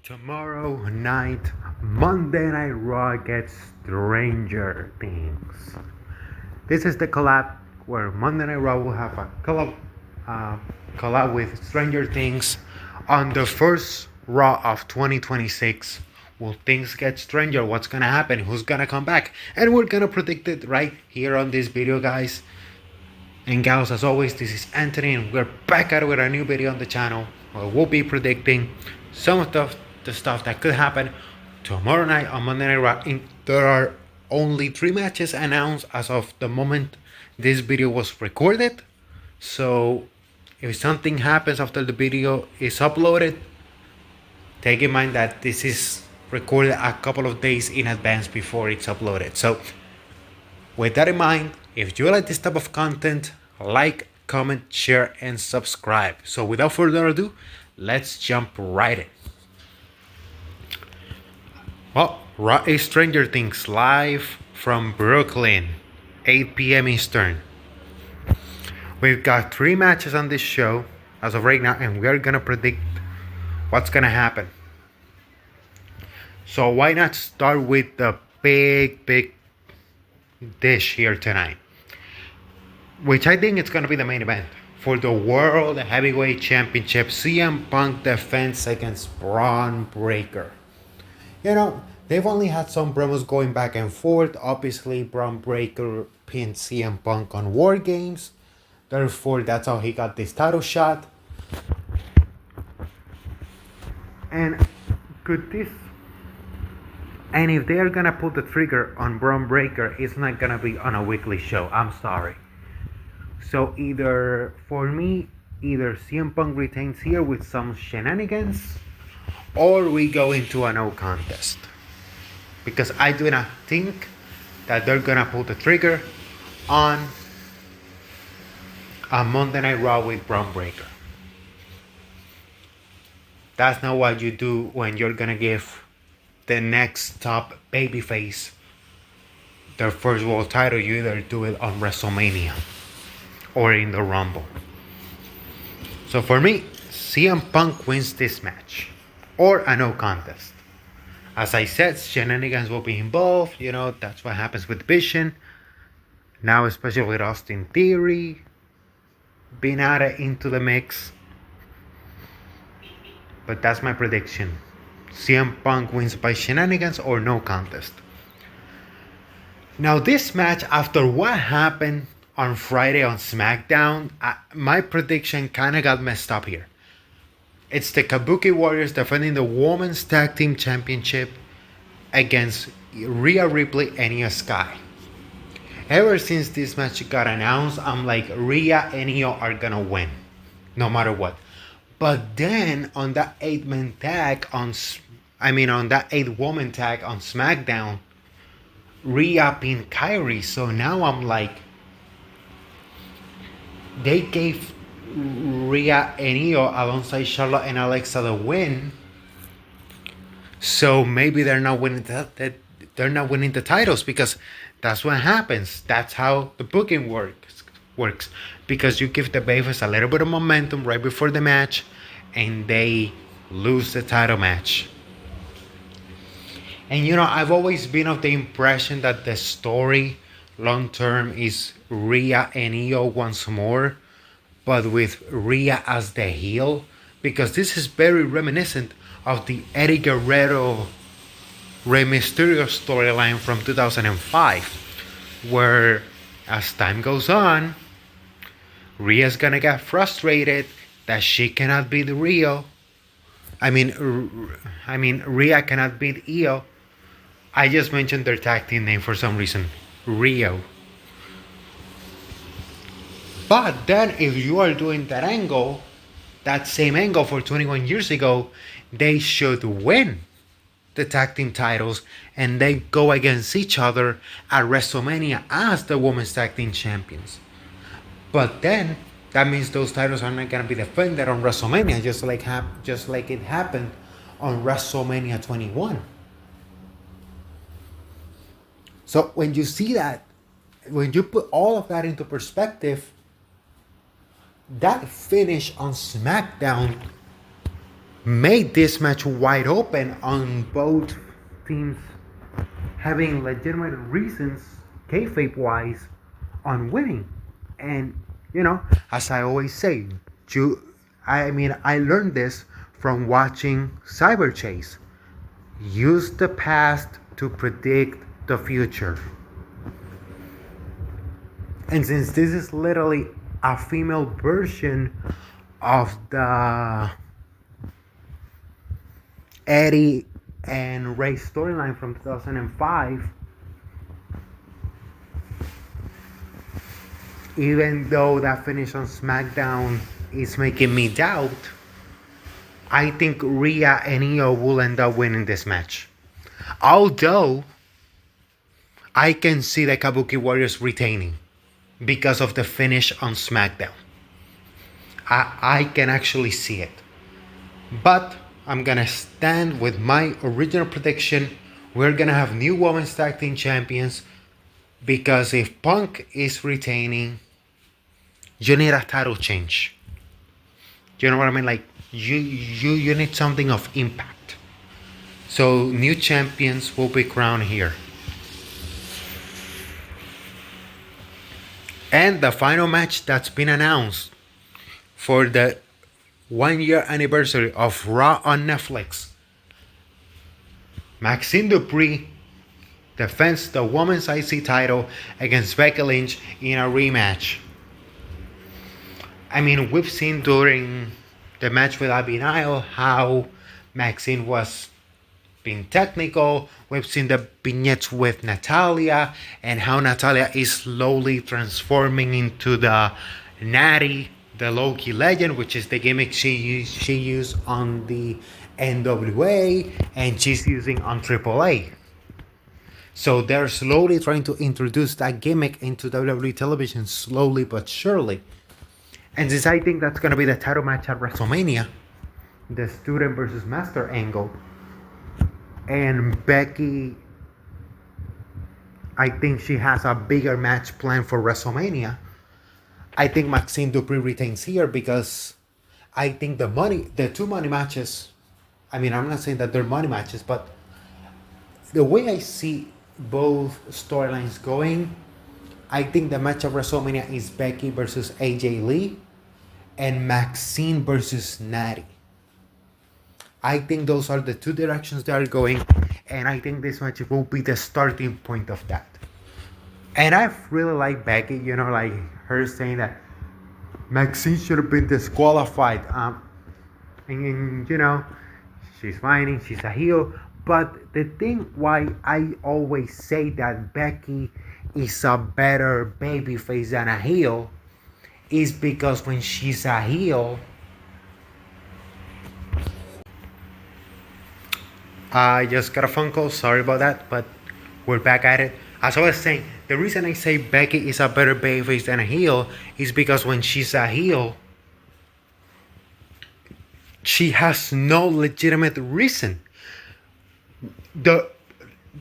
Tomorrow night, Monday Night Raw gets Stranger Things. This is the collab where Monday Night Raw will have a collab with Stranger Things on the first Raw of 2026. Will things get stranger? What's gonna happen? Who's gonna come back? And we're gonna predict it right here on this video, guys. And gals, as always, this is Anthony, and we're back at it with a new video on the channel where we'll be predicting some of the stuff that could happen tomorrow night on Monday Night Raw. There are only 3 matches announced as of the moment this video was recorded. So if something happens after the video is uploaded, take in mind that this is recorded a couple of days in advance before it's uploaded. So with that in mind, if you like this type of content, like, comment, share, and subscribe. So without further ado, let's jump right in. Well, Raw is Stranger Things live from Brooklyn, 8 p.m. Eastern. We've got 3 matches on this show as of right now, and we're gonna predict what's gonna happen. So why not start with the big dish here tonight, which I think it's gonna be the main event for the World Heavyweight Championship. CM Punk defense against Braun Breaker. You know, they've only had some promos going back and forth. Obviously, Braun Breaker pinned CM Punk on War Games. Therefore, that's how he got this title shot. And could this... And if they're gonna pull the trigger on Braun Breaker, it's not gonna be on a weekly show. I'm sorry. So for me, either CM Punk retains here with some shenanigans, or we go into a no contest. Because I do not think that they're gonna pull the trigger on a Monday Night Raw with Braun Breaker. That's not what you do when you're gonna give the next top babyface their first world title. You either do it on WrestleMania or in the Rumble. So for me, CM Punk wins this match, or a no contest. As I said, shenanigans will be involved. You know, that's what happens with Vision. Now, especially with Austin Theory being added into the mix. But that's my prediction. CM Punk wins by shenanigans or no contest. Now, this match, after what happened on Friday on SmackDown, my prediction kind of got messed up here. It's the Kabuki Warriors defending the Women's Tag Team Championship against Rhea Ripley and Io Sky. Ever since this match got announced, I'm like, Rhea and Io are gonna win, no matter what. But then on that 8-man tag on that 8-woman tag on SmackDown, Rhea pinned Kairi. So now I'm like, they gave Rhea and Io alongside Charlotte and Alexa the win. So maybe they're not winning they're not winning the titles, because that's what happens. That's how the booking works. Because you give the babyface a little bit of momentum right before the match, and they lose the title match. And you know, I've always been of the impression that the story long term is Rhea and Io once more, but with Rhea as the heel, because this is very reminiscent of the Eddie Guerrero Rey Mysterio storyline from 2005, where as time goes on, Rhea's gonna get frustrated that she cannot beat Rhea cannot beat Io. I just mentioned their tag team name for some reason, Rio. But then if you are doing that same angle for 21 years ago, they should win the tag team titles and they go against each other at WrestleMania as the Women's Tag Team Champions. But then that means those titles are not going to be defended on WrestleMania, just like it happened on WrestleMania 21. So when you see that, when you put all of that into perspective, that finish on SmackDown made this match wide open on both teams having legitimate reasons, kayfabe wise, on winning. And as I always say, I learned this from watching Cyber Chase. Use the past to predict the future. And since this is literally a female version of the Eddie and Ray storyline from 2005, even though that finish on SmackDown is making me doubt, I think Rhea and Io will end up winning this match. Although I can see the Kabuki Warriors retaining because of the finish on SmackDown. I can actually see it. But I'm gonna stand with my original prediction. We're gonna have new women's tag team champions, because if Punk is retaining, you need a title change. You know what I mean? Like you need something of impact. So new champions will be crowned here. And the final match that's been announced for the 1-year anniversary of Raw on Netflix. Maxine Dupri defends the Women's IC title against Becky Lynch in a rematch. I mean, we've seen during the match with Abigail how Maxine was being technical. We've seen the vignettes with Natalia and how Natalia is slowly transforming into the Natty, the Loki legend, which is the gimmick she used on the NWA and she's using on AAA. So they're slowly trying to introduce that gimmick into WWE television, slowly but surely. And since I think that's going to be the title match at WrestleMania, the student versus master angle, and Becky, I think she has a bigger match planned for WrestleMania. I think Maxine Dupri retains here because I think the two money matches, I mean, I'm not saying that they're money matches, but the way I see both storylines going, I think the match of WrestleMania is Becky versus AJ Lee and Maxine versus Natty. I think those are the two directions they are going, and I think this match will be the starting point of that. And I really like Becky, like her saying that Maxine should have been disqualified. And she's fighting, she's a heel. But the thing why I always say that Becky is a better babyface than a heel is because when she's a heel, I just got a phone call, sorry about that, but we're back at it. As I was saying, the reason I say Becky is a better babyface than a heel is because when she's a heel, she has no legitimate reason. The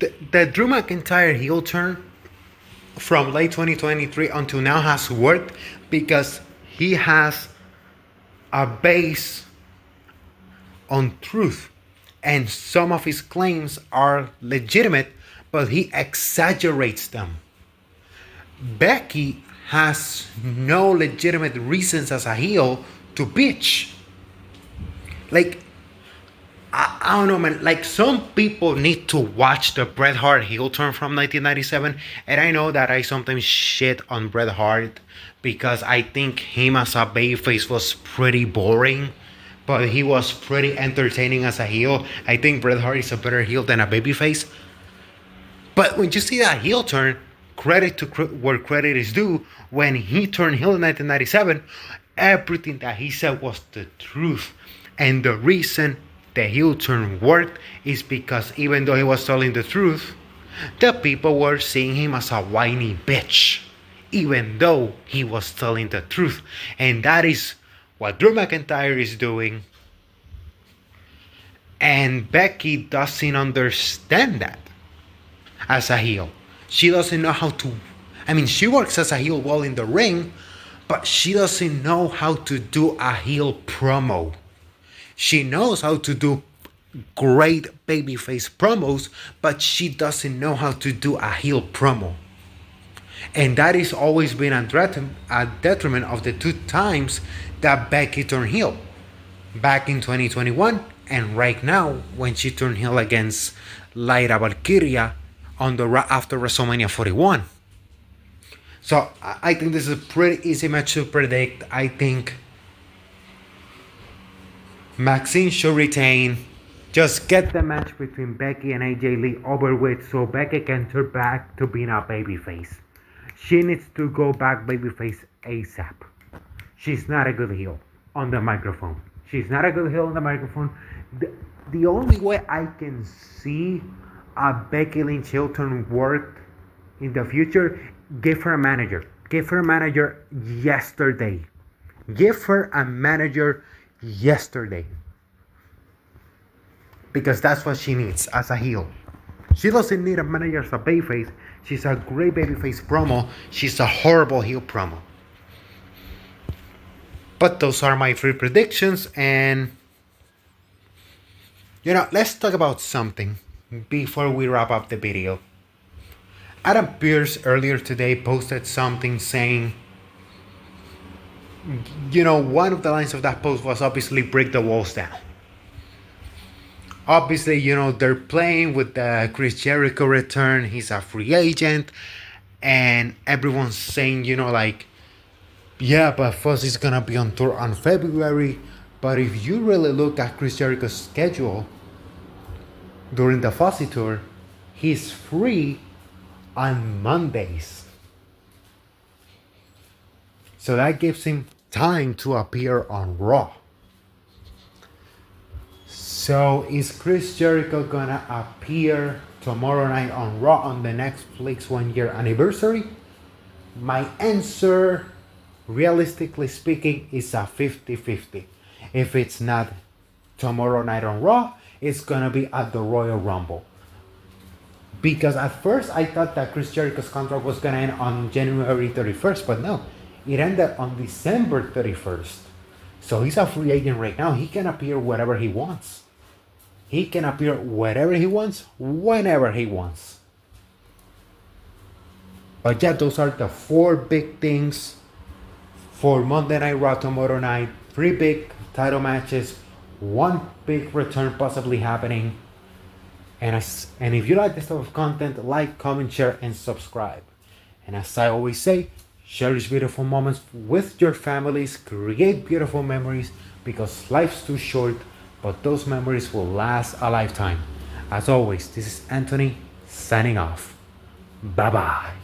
Drew McIntyre heel turn from late 2023 until now has worked because he has a base on truth. And some of his claims are legitimate, but he exaggerates them. Becky has no legitimate reasons as a heel to bitch. Like, I don't know, man. Like, some people need to watch the Bret Hart heel turn from 1997. And I know that I sometimes shit on Bret Hart because I think him as a babyface was pretty boring. But he was pretty entertaining as a heel. I think Bret Hart is a better heel than a babyface. But when you see that heel turn, credit to where credit is due. When he turned heel in 1997, everything that he said was the truth. And the reason the heel turn worked is because even though he was telling the truth, the people were seeing him as a whiny bitch. Even though he was telling the truth. And that is what Drew McIntyre is doing, and Becky doesn't understand that as a heel. She doesn't know how to, she works as a heel well in the ring, but she doesn't know how to do a heel promo. She knows how to do great babyface promos, but she doesn't know how to do a heel promo. And that has always been a detriment of the two times that Becky turned heel. Back in 2021 and right now when she turned heel against Lyra Valkyria on the after WrestleMania 41. So I think this is a pretty easy match to predict. I think Maxine should retain. Just get the match between Becky and AJ Lee over with so Becky can turn back to being a babyface. She needs to go back babyface ASAP. She's not a good heel on the microphone. She's not a good heel on the microphone. The only way I can see a Becky Lynch heel turn work in the future, give her a manager. Give her a manager yesterday. Give her a manager yesterday. Because that's what she needs as a heel. She doesn't need a manager as a babyface. She's a great babyface promo. She's a horrible heel promo. But those are my 3 predictions. And, let's talk about something before we wrap up the video. Adam Pearce earlier today posted something saying, one of the lines of that post was obviously break the walls down. Obviously, they're playing with the Chris Jericho return. He's a free agent. And everyone's saying, yeah, but Fuzzy's going to be on tour on February. But if you really look at Chris Jericho's schedule during the Fuzzy tour, he's free on Mondays. So that gives him time to appear on Raw. So is Chris Jericho gonna appear tomorrow night on Raw on the Netflix 1-year anniversary? My answer, realistically speaking, is a 50-50. If it's not tomorrow night on Raw, it's gonna be at the Royal Rumble. Because at first I thought that Chris Jericho's contract was gonna end on January 31st, but no, it ended on December 31st. So he's a free agent right now. He can appear wherever he wants. He can appear wherever he wants, whenever he wants. But yeah, those are the 4 big things for Monday Night Raw tomorrow night. 3 big title matches, 1 big return possibly happening. And if you like this type of content, like, comment, share, and subscribe. And as I always say, cherish beautiful moments with your families, create beautiful memories, because life's too short, but those memories will last a lifetime. As always, this is Anthony signing off. Bye-bye.